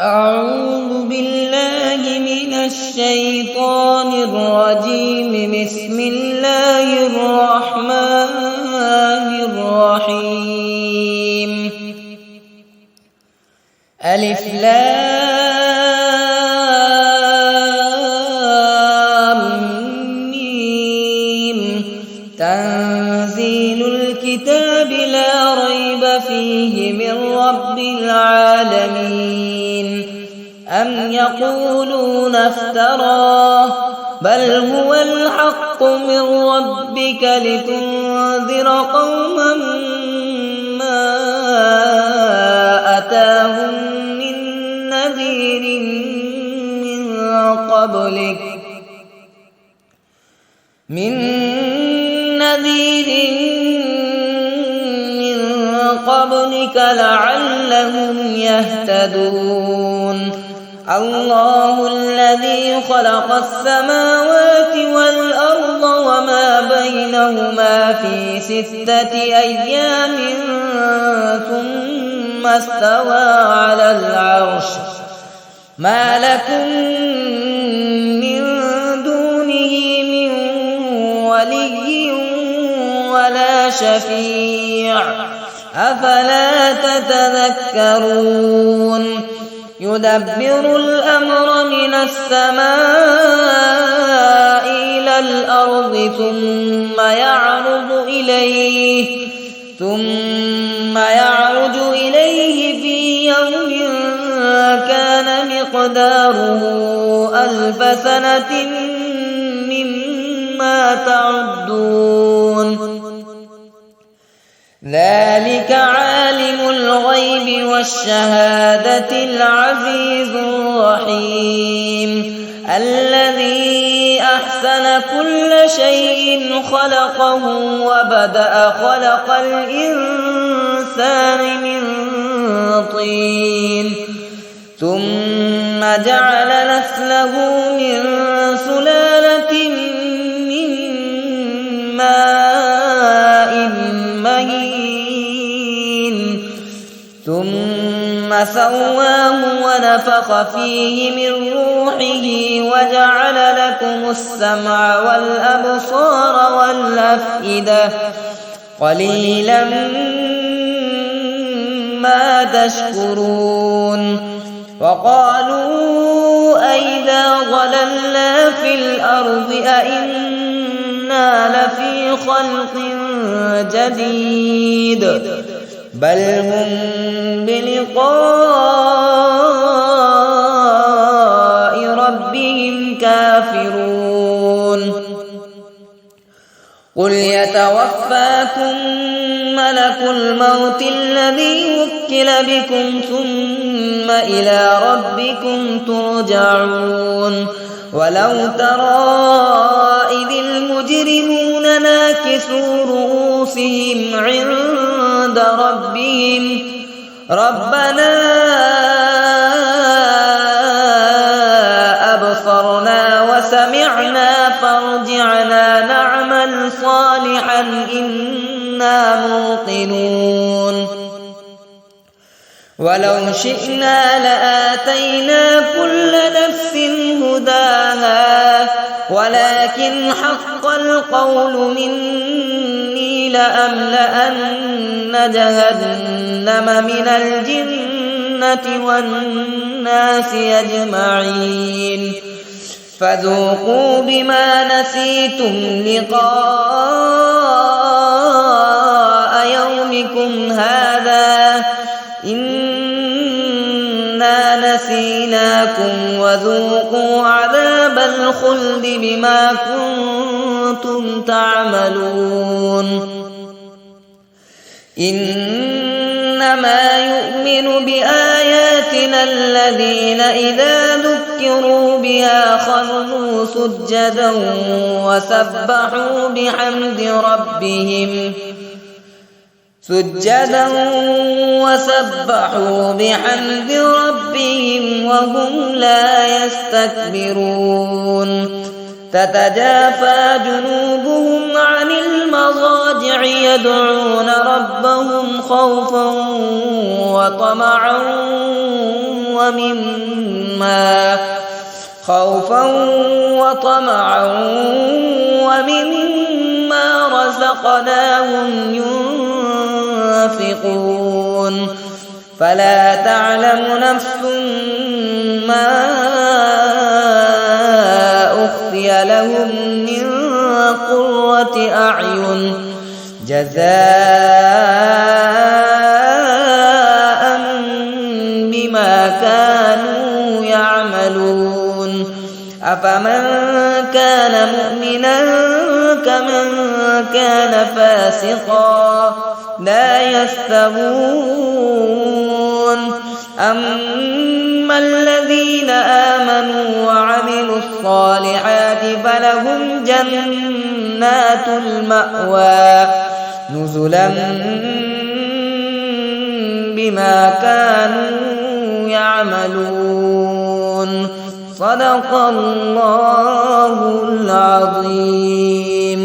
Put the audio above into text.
أعوذ بالله من الشيطان الرجيم. بسم الله الرحمن الرحيم. ألف لام ميم. تنزيل الكتاب لا ريب فيه من رب العالمين. أم يقولون افتراه بل هو الحق من ربك لتنذر قوما ما أتاهم من نذير من قبلك لعلهم يهتدون. الله الذي خلق السماوات والأرض وما بينهما في 6 أيام ثم استوى على العرش. ما لكم من دونه من ولي ولا شفيع أفلا تتذكرون. يدبر الأمر من السماء إلى الأرض ثم يعرج إليه في يوم كان مقداره 1000 سنة مما تعدون. ذلك عالم الغيب والشهادة العزيز الرحيم. الذي أحسن كل شيء خلقه وبدأ خلق الإنسان من طين ثم جعل نسله من سلالة من ماء مهين ثم سواه ونفخ فيه من روحه وجعل لكم السمع والأبصار والأفئدة قليلا ما تشكرون. وقالوا أئذا ضللنا في الأرض أئنا لفي خلق جديد بل هم بلقاء ربهم كافرون. قل يتوفاكم ملك الموت الذي وكل بكم ثم إلى ربكم ترجعون. ولو ترى إذ المجرمون ناكسوا رؤوسهم عند ربهم ربنا أبصرنا وسمعنا فارجعنا نعمل صالحا إنا موقنون. ولو شئنا لآتينا كل نفس هداها ولكن حق القول مني لأملأن جهنم من الجنة والناس أجمعين. فذوقوا بما نسيتم لقاء يومكم هذا إنا نسيناكم وذوقوا عذاب الخلد بما كنتم تعملون. إنما يؤمن بآياتنا الذين إذا ذكروا بها خروا سجدا وسبحوا بحمد ربهم وهم لا يستكبرون. تتجافى جنوبهم عن المضاجع يدعون ربهم خوفا وطمعا خوفا وطمعا ومما رزقناهم ينفقون فلا تعلم نفس ما أخفي لهم من قرة أعين جزاء بما كانوا يعملون أفمن كان مؤمنا كمن كان فاسقا لا يستوون أما الذين آمنوا وعملوا الصالحات فلهم جنات المأوى نزلا بما كانوا يعملون صدق الله العظيم.